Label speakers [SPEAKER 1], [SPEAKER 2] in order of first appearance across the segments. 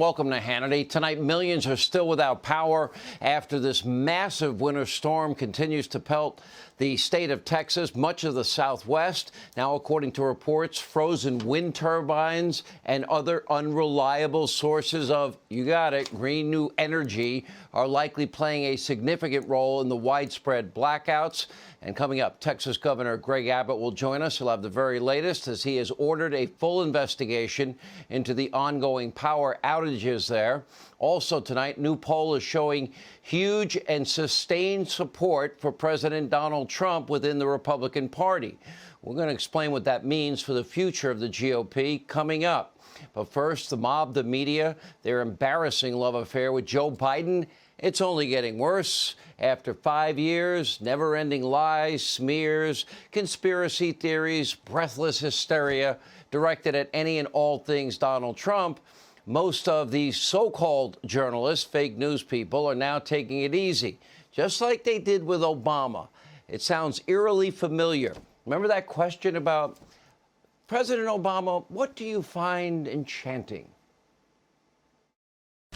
[SPEAKER 1] welcome to Hannity. Tonight, millions are still without power after this massive winter storm continues to pelt the state of Texas, much of the Southwest. Now, according to reports, frozen wind turbines and other unreliable sources of, you got it, green new energy are likely playing a significant role in the widespread blackouts. And coming up, Texas Governor Greg Abbott will join us. He'll have the very latest as he has ordered a full investigation into the ongoing power outages there. Also tonight, new poll is showing huge and sustained support for President Donald Trump within the Republican Party. We're going to explain what that means for the future of the GOP coming up. But first, the mob, the media, their embarrassing love affair with Joe Biden. It's only getting worse. After 5 years, never-ending lies, smears, conspiracy theories, breathless hysteria directed at any and all things Donald Trump, most of these so-called journalists, fake news people, are now taking it easy, just like they did with Obama. It sounds eerily familiar. Remember that question about President Obama, what do you find enchanting?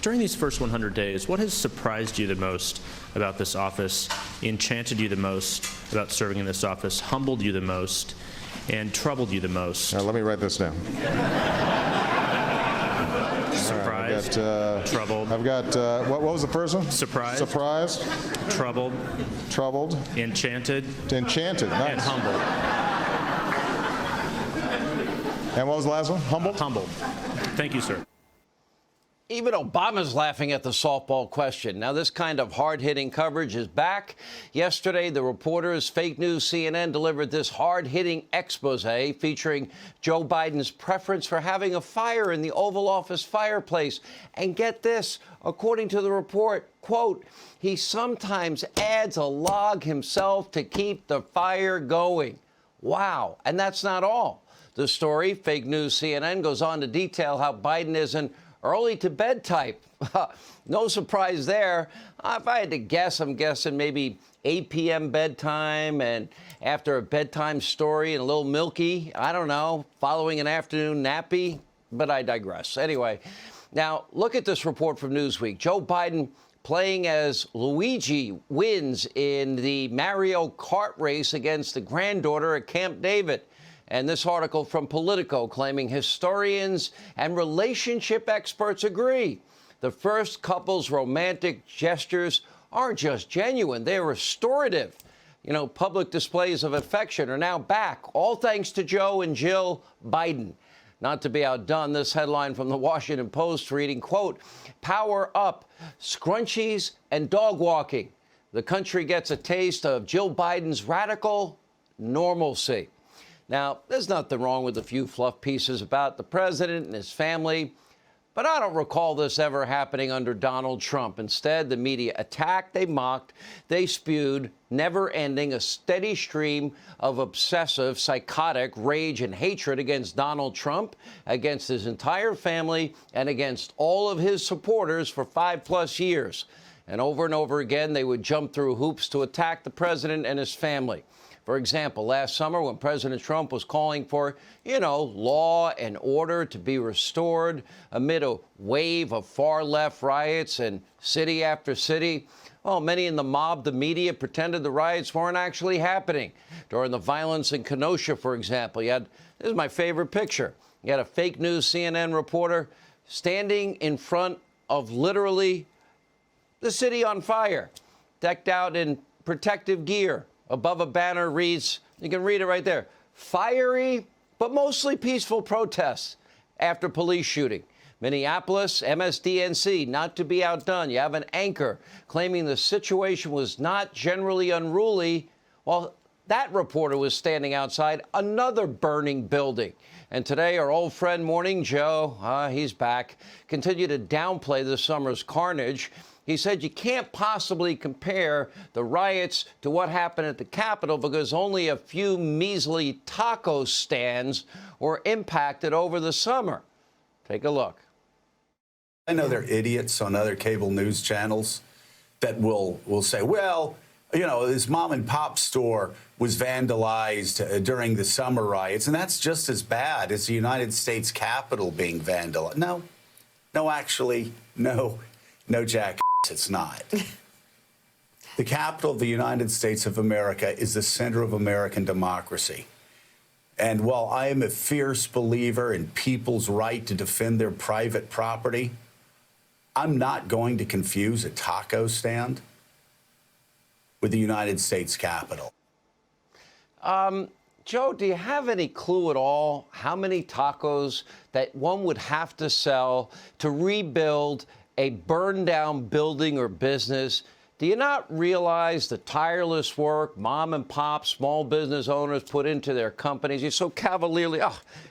[SPEAKER 2] During these first 100 days, what has surprised you the most about this office, enchanted you the most about serving in this office, humbled you the most, and troubled you the most?
[SPEAKER 3] Now, let me write this down.
[SPEAKER 2] Surprised, troubled.
[SPEAKER 3] I've got, what was the first one?
[SPEAKER 2] Surprised.
[SPEAKER 3] Surprised.
[SPEAKER 2] Troubled.
[SPEAKER 3] Troubled.
[SPEAKER 2] Enchanted.
[SPEAKER 3] Enchanted, nice.
[SPEAKER 2] And humbled.
[SPEAKER 3] And what was the last one? Humbled?
[SPEAKER 2] Humbled. Thank you, sir.
[SPEAKER 1] Even Obama's laughing at the softball question. Now, this kind of hard-hitting coverage is back. Yesterday, the reporters, Fake News CNN, delivered this hard-hitting expose featuring Joe Biden's preference for having a fire in the Oval Office fireplace. And get this, according to the report, quote, he sometimes adds a log himself to keep the fire going. Wow. And that's not all. The story, Fake News CNN, goes on to detail how Biden is an early-to-bed type. No surprise there. If I had to guess, I'm guessing maybe 8 p.m. bedtime, and after a bedtime story and a little milky, I don't know, following an afternoon nappy, but I digress. Anyway, now look at this report from Newsweek. Joe Biden playing as Luigi wins in the Mario Kart race against the granddaughter at Camp David. And this article from Politico claiming historians and relationship experts agree the first couple's romantic gestures aren't just genuine, they're restorative. You know, public displays of affection are now back, all thanks to Joe and Jill Biden. Not to be outdone, this headline from the Washington Post reading, quote, power up, scrunchies and dog walking. The country gets a taste of Jill Biden's radical normalcy. Now, there's nothing wrong with a few fluff pieces about the president and his family, but I don't recall this ever happening under Donald Trump. Instead, the media attacked, they mocked, they spewed, never ending a steady stream of obsessive, psychotic rage and hatred against Donald Trump, against his entire family, and against all of his supporters for 5+ years. And over again, they would jump through hoops to attack the president and his family. For example, last summer when President Trump was calling for, law and order to be restored amid a wave of far-left riots in city after city, well, many in the mob, the media, pretended the riots weren't actually happening. During the violence in Kenosha, for example, this is my favorite picture. You had a Fake News CNN reporter standing in front of literally the city on fire, decked out in protective gear. Above a banner reads, you can read it right there, fiery but mostly peaceful protests after police shooting. Minneapolis, MSDNC, not to be outdone. You have an anchor claiming the situation was not generally unruly, while that reporter was standing outside another burning building. And today, our old friend Morning Joe, he's back, continued to downplay this summer's carnage. He said you can't possibly compare the riots to what happened at the Capitol because only a few measly taco stands were impacted over the summer. Take a look.
[SPEAKER 4] I know there are idiots on other cable news channels that will say, well, this mom and pop store was vandalized during the summer riots, and that's just as bad as the United States Capitol being vandalized. No, No, actually, no, Jack, it's not. The capital of the United States of America is the center of American democracy. And while I am a fierce believer in people's right to defend their private property, I'm not going to confuse a taco stand with the United States Capitol.
[SPEAKER 1] Joe, do you have any clue at all how many tacos that one would have to sell to rebuild a burned down building or business? Do you not realize the tireless work mom and pop, small business owners put into their companies? You're so cavalierly,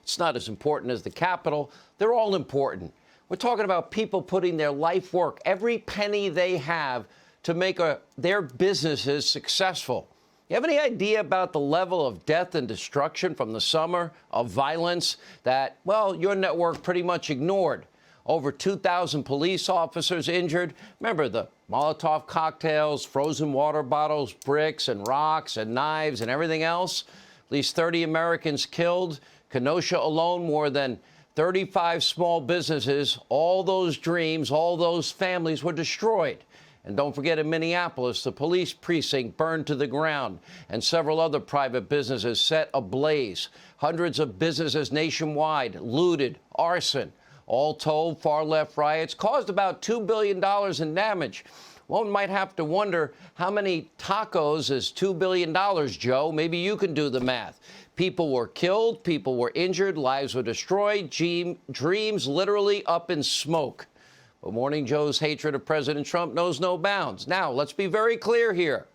[SPEAKER 1] it's not as important as the Capitol. They're all important. We're talking about people putting their life work, every penny they have, to make their businesses successful. You have any idea about the level of death and destruction from the summer of violence that, well, your network pretty much ignored? Over 2,000 police officers injured. Remember the Molotov cocktails, frozen water bottles, bricks and rocks and knives and everything else? At least 30 Americans killed. Kenosha alone, more than 35 small businesses. All those dreams, all those families were destroyed. And don't forget, in Minneapolis, the police precinct burned to the ground and several other private businesses set ablaze. Hundreds of businesses nationwide looted, arson. All told, far-left riots caused about $2 billion in damage. One might have to wonder how many tacos is $2 billion, Joe. Maybe you can do the math. People were killed, people were injured, lives were destroyed, dreams literally up in smoke. But Morning Joe's hatred of President Trump knows no bounds. Now, let's be very clear here.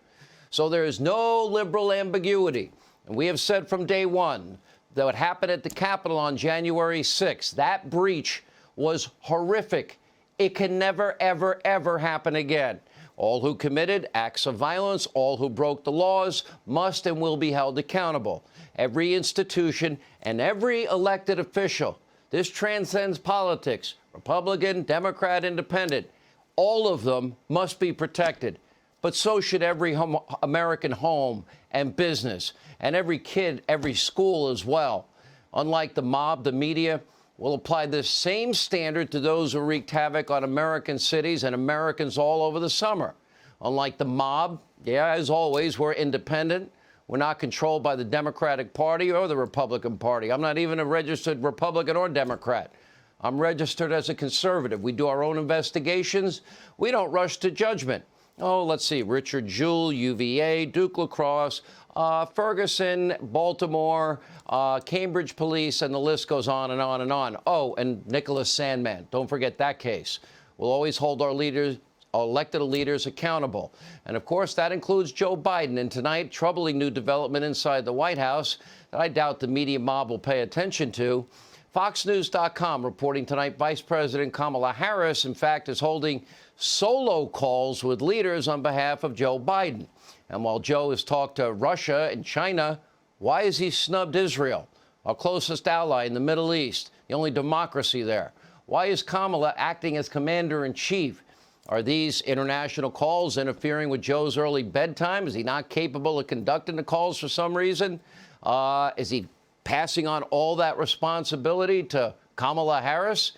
[SPEAKER 1] So there is no liberal ambiguity. And we have said from day one that what happened at the Capitol on January 6th, that breach was horrific. It can never, ever, ever happen again. All who committed acts of violence, all who broke the laws, must and will be held accountable. Every institution and every elected official. This transcends politics. Republican, Democrat, Independent, all of them must be protected. But so should every American home and business, and every kid, every school as well. Unlike the mob, the media will apply this same standard to those who wreaked havoc on American cities and Americans all over the summer. Unlike the mob, as always, we're independent. We're not controlled by the Democratic Party or the Republican Party. I'm not even a registered Republican or Democrat. I'm registered as a conservative. We do our own investigations. We don't rush to judgment. Oh, let's see, Richard Jewell, UVA, Duke Lacrosse, Ferguson, Baltimore, Cambridge Police, and the list goes on and on and on. Oh, and Nicholas Sandmann. Don't forget that case. We'll always hold our leaders, our elected leaders, accountable. And, of course, that includes Joe Biden. And tonight, troubling new development inside the White House that I doubt the media mob will pay attention to. FoxNews.com reporting tonight Vice President Kamala Harris, in fact, is holding solo calls with leaders on behalf of Joe Biden. And while Joe has talked to Russia and China, why has he snubbed Israel, our closest ally in the Middle East, the only democracy there? Why is Kamala acting as commander-in-chief? Are these international calls interfering with Joe's early bedtime? Is he not capable of conducting the calls for some reason? Is he passing on all that responsibility to Kamala Harris?